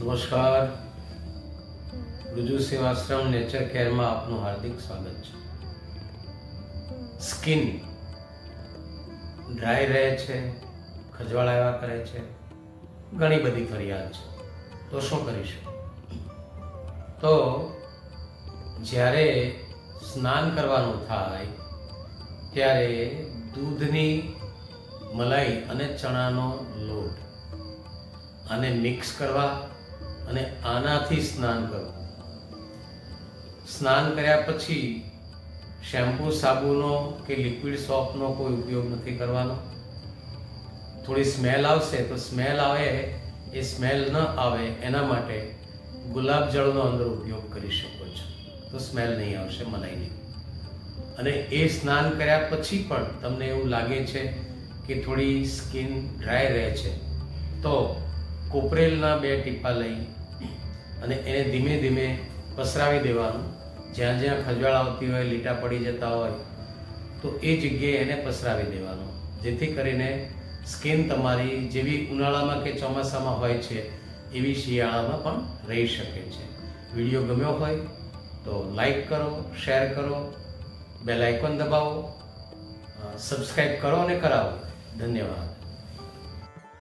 નમસ્કાર, ઋજુ સેવાશ્રમ નેચર કેરમાં આપનું હાર્દિક સ્વાગત છે. સ્કિન ડ્રાય રહે છે, ખજવાળ આવ્યા કરે છે, ઘણી બધી ફરિયાદ છે. તો શું કરીશું? તો જ્યારે સ્નાન કરવાનું થાય ત્યારે દૂધની મલાઈ અને ચણાનો લોટ આને મિક્સ કરવા અને આનાથી સ્નાન કરવું. સ્નાન કર્યા પછી શેમ્પૂ, સાબુનો કે લિક્વિડ સોપનો કોઈ ઉપયોગ નથી કરવાનો. થોડી સ્મેલ આવશે તો સ્મેલ આવે, એ સ્મેલ ન આવે એના માટે ગુલાબ જળનો અંદર ઉપયોગ કરી શકો છો, તો સ્મેલ નહીં આવશે મલાઈની. અને એ સ્નાન કર્યા પછી પણ તમને એવું લાગે છે કે થોડી સ્કિન ડ્રાય રહે છે, તો કોપરેલના 2 ટીપા લઈ અને એને ધીમે ધીમે પસરાવી દેવાનું. જ્યાં જ્યાં ખજવાળ આવતી હોય, લીટા પડી જતા હોય, તો એ જગ્યાએ એને પસરાવી દેવાનું, જેથી કરીને સ્કિન તમારી જેવી ઉનાળામાં કે ચોમાસામાં હોય છે એવી શિયાળામાં પણ રહી શકે છે. વિડીયો ગમ્યો હોય તો લાઈક કરો, શેર કરો, બેલ આઇકોન દબાવો, સબસ્ક્રાઈબ કરો અને કરાવો. ધન્યવાદ.